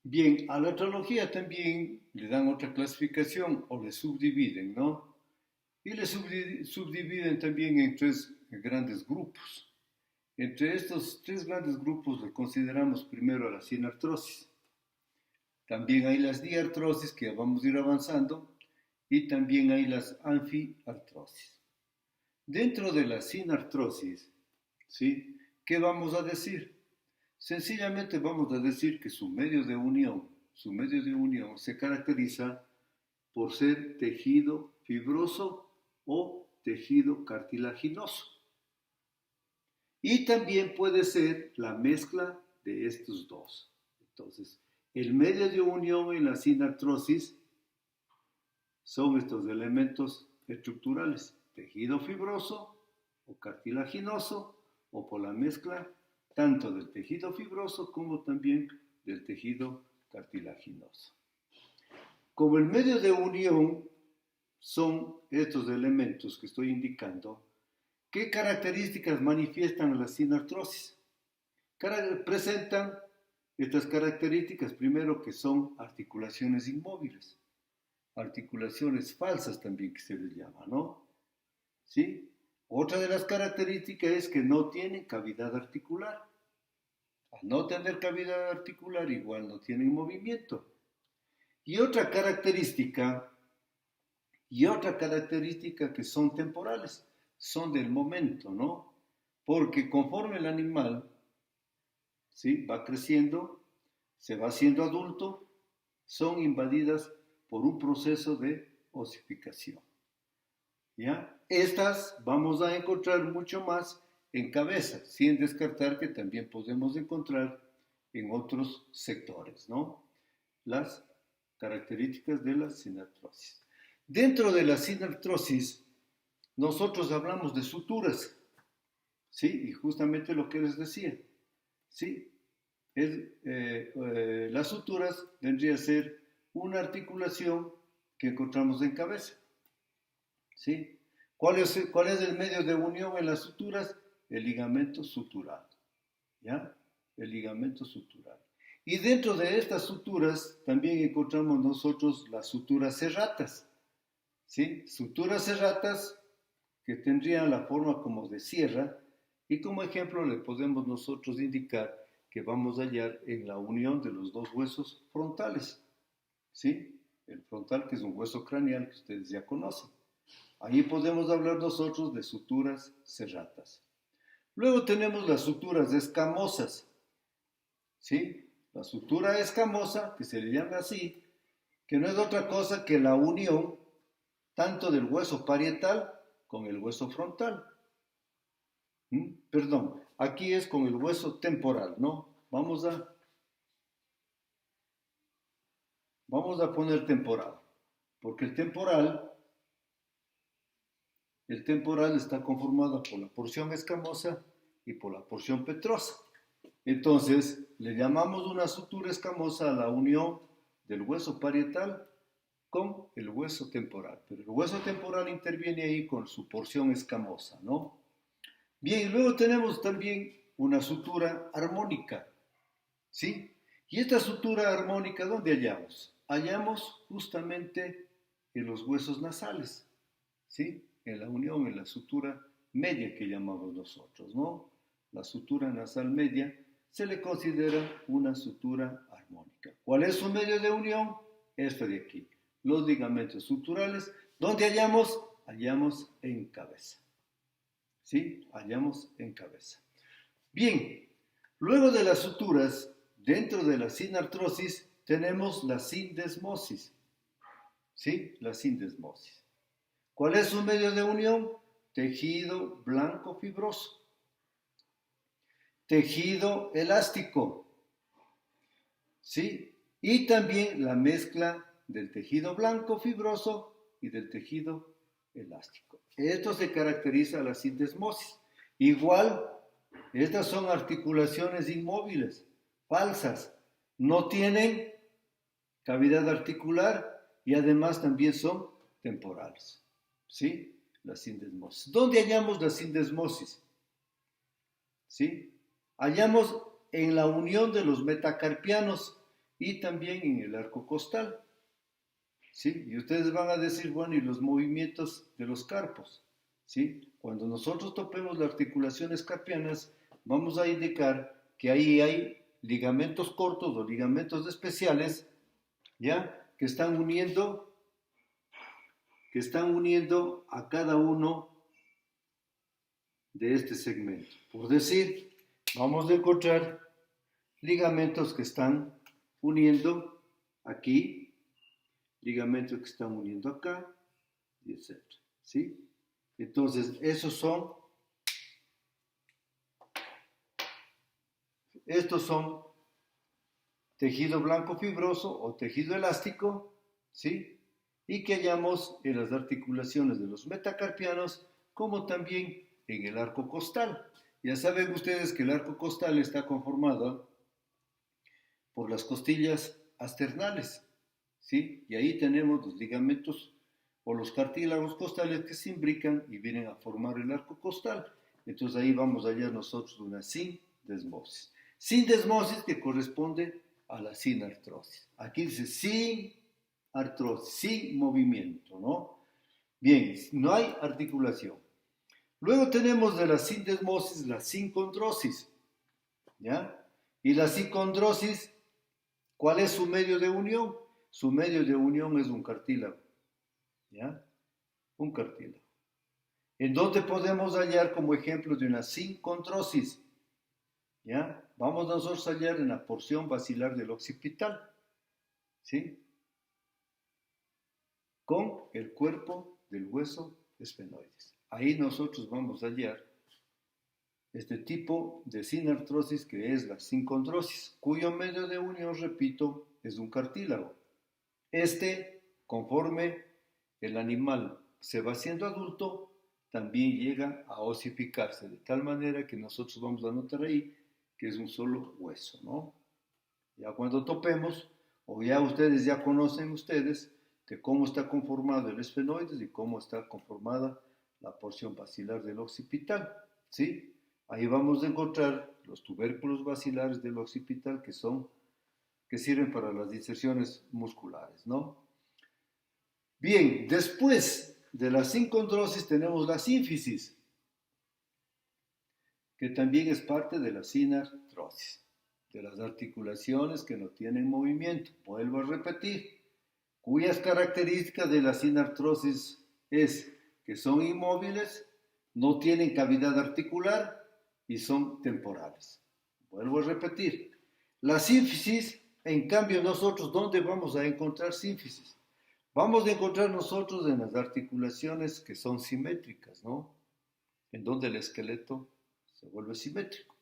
Bien, a la artrología también le dan otra clasificación o le subdividen, ¿no? Y le subdividen también en tres grandes grupos. Entre estos tres grandes grupos le consideramos primero a la sinartrosis. También hay las diartrosis, que vamos a ir avanzando, y también hay las anfiartrosis. Dentro de la sinartrosis, ¿sí? ¿Qué vamos a decir? Sencillamente vamos a decir que su medio de unión se caracteriza por ser tejido fibroso o tejido cartilaginoso. Y también puede ser la mezcla de estos dos. Entonces, el medio de unión en la sinartrosis son estos elementos estructurales, tejido fibroso o cartilaginoso, o por la mezcla tanto del tejido fibroso como también del tejido cartilaginoso. Como el medio de unión son estos elementos que estoy indicando, ¿qué características manifiestan la sinartrosis? Presentan estas características, primero, que son articulaciones inmóviles, articulaciones falsas también que se les llama, ¿no? ¿Sí? Otra de las características es que no tienen cavidad articular. Al no tener cavidad articular, igual no tienen movimiento. Y otra característica, que son temporales, son del momento, ¿no? Porque conforme el animal, ¿sí?, va creciendo, se va haciendo adulto, son invadidas por un proceso de osificación. ¿Ya? Estas vamos a encontrar mucho más en cabeza, sin descartar que también podemos encontrar en otros sectores, ¿no? Las características de la sinartrosis. Dentro de la sinartrosis, nosotros hablamos de suturas, ¿sí? Y justamente lo que les decía, ¿sí? Las suturas vendría a ser una articulación que encontramos en cabeza, ¿sí? ¿Cuál es el medio de unión en las suturas? El ligamento sutural, ¿ya? El ligamento sutural. Y dentro de estas suturas también encontramos nosotros las suturas serratas, ¿sí? Suturas serratas que tendrían la forma como de sierra, y como ejemplo le podemos nosotros indicar que vamos a hallar en la unión de los dos huesos frontales, ¿sí? El frontal, que es un hueso craneal que ustedes ya conocen. Ahí podemos hablar nosotros de suturas serratas. Luego tenemos las suturas escamosas, ¿sí? La sutura escamosa, que se le llama así, que no es otra cosa que la unión tanto del hueso parietal con el hueso frontal. Perdón, aquí es con el hueso temporal, ¿no? Vamos a poner temporal, porque el temporal está conformado por la porción escamosa y por la porción petrosa. Entonces, le llamamos una sutura escamosa a la unión del hueso parietal con el hueso temporal. Pero el hueso temporal interviene ahí con su porción escamosa, ¿no? Bien, y luego tenemos también una sutura armónica, ¿sí? Y esta sutura armónica, ¿dónde hallamos? Hallamos justamente en los huesos nasales, ¿sí? En la unión, en la sutura media que llamamos nosotros, ¿no? La sutura nasal media se le considera una sutura armónica. ¿Cuál es su medio de unión? Esto de aquí, los ligamentos suturales. ¿Dónde hallamos? Hallamos en cabeza, ¿sí? Hallamos en cabeza. Bien, luego de las suturas, dentro de la sinartrosis, tenemos la sindesmosis, ¿sí? La sindesmosis. ¿Cuál es su medio de unión? Tejido blanco fibroso, tejido elástico, ¿sí? Y también la mezcla del tejido blanco fibroso y del tejido elástico. Esto se caracteriza a la sindesmosis. Igual, estas son articulaciones inmóviles, falsas, no tienen cavidad articular y además también son temporales, ¿sí? La sindesmosis. ¿Dónde hallamos la sindesmosis? ¿Sí? Hallamos en la unión de los metacarpianos, y también en el arco costal. ¿Sí? Y ustedes van a decir, bueno, ¿y los movimientos de los carpos? ¿Sí? Cuando nosotros topemos las articulaciones carpianas, vamos a indicar que ahí hay ligamentos cortos o ligamentos especiales, ¿ya? Que están uniendo a cada uno de este segmento. Por decir, vamos a encontrar ligamentos que están uniendo aquí, ligamentos que están uniendo acá, y etc. ¿Sí? Entonces, estos son tejido blanco fibroso o tejido elástico, ¿sí? Y que hallamos en las articulaciones de los metacarpianos, como también en el arco costal. Ya saben ustedes que el arco costal está conformado por las costillas asternales, ¿sí? Y ahí tenemos los ligamentos o los cartílagos costales que se imbrican y vienen a formar el arco costal. Entonces ahí vamos a hallar nosotros una sindesmosis. Sindesmosis que corresponde a la sinartrosis. Aquí dice sin artrosis, sin movimiento, ¿no? Bien, no hay articulación. Luego tenemos de la sindesmosis la sincondrosis, ¿ya? Y la sincondrosis, ¿cuál es su medio de unión? Su medio de unión es un cartílago, ¿ya? Un cartílago. ¿En dónde podemos hallar como ejemplo de una sincondrosis? ¿Ya? Vamos nosotros a hallar en la porción basilar del occipital, ¿sí? Con el cuerpo del hueso esfenoides. Ahí nosotros vamos a hallar este tipo de sinartrosis que es la sincondrosis, cuyo medio de unión, repito, es un cartílago. Conforme el animal se va haciendo adulto, también llega a osificarse, de tal manera que nosotros vamos a notar ahí que es un solo hueso, ¿no? Ya cuando topemos, o ya ustedes ya conocen de cómo está conformado el esfenoides y cómo está conformada la porción basilar del occipital, ¿sí? Ahí vamos a encontrar los tubérculos basilares del occipital que sirven para las inserciones musculares, ¿no? Bien, después de la sincondrosis tenemos la sínfisis, que también es parte de la sinartrosis, de las articulaciones que no tienen movimiento. Vuelvo a repetir, cuyas características de la sinartrosis es que son inmóviles, no tienen cavidad articular y son temporales. Vuelvo a repetir, la sínfisis, en cambio nosotros, ¿dónde vamos a encontrar sínfisis? Vamos a encontrar nosotros en las articulaciones que son simétricas, ¿no? En donde el esqueleto se vuelve simétrico,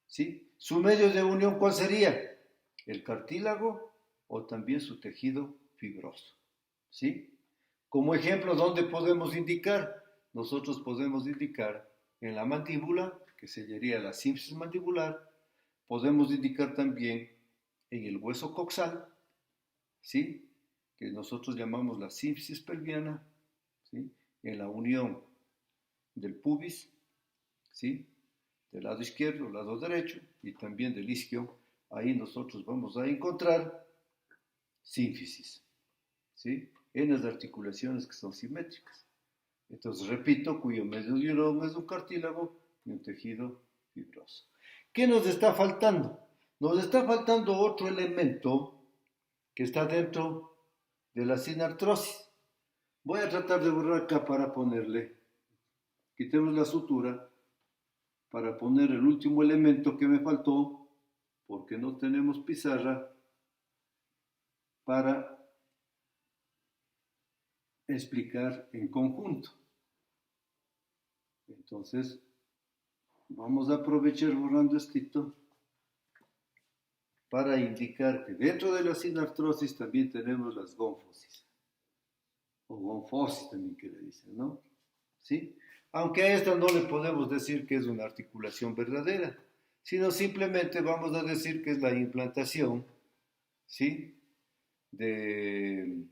¿sí? Su medio de unión, ¿cuál sería? El cartílago o también su tejido fibroso, ¿sí? Como ejemplo, ¿dónde podemos indicar? Nosotros podemos indicar en la mandíbula, que sería la sínfisis mandibular, podemos indicar también en el hueso coxal, ¿sí? Que nosotros llamamos la sínfisis pelviana, ¿sí? En la unión del pubis, ¿sí? Del lado izquierdo, lado derecho y también del isquio, ahí nosotros vamos a encontrar sínfisis, ¿sí? En las articulaciones que son simétricas. Entonces, repito, cuyo medio de unión es un cartílago y un tejido fibroso. ¿Qué nos está faltando? Nos está faltando otro elemento que está dentro de la sinartrosis. Voy a tratar de borrar acá para ponerle, quitemos la sutura, para poner el último elemento que me faltó, porque no tenemos pizarra para explicar en conjunto. Entonces, vamos a aprovechar borrando esto para indicar que dentro de la sinartrosis también tenemos las gonfosis, o gonfosis también que le dicen, ¿no? ¿Sí? Aunque a esta no le podemos decir que es una articulación verdadera, sino simplemente vamos a decir que es la implantación, ¿sí? de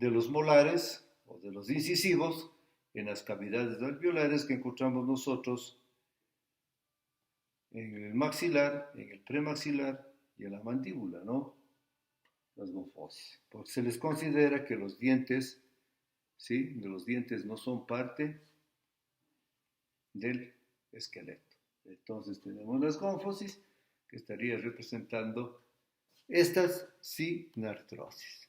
los molares o de los incisivos en las cavidades alveolares que encontramos nosotros en el maxilar, en el premaxilar y en la mandíbula, ¿no? las gonfosis, porque se les considera que los dientes, ¿sí? De los dientes no son parte del esqueleto. Entonces tenemos las gonfosis, que estaría representando estas sinartrosis.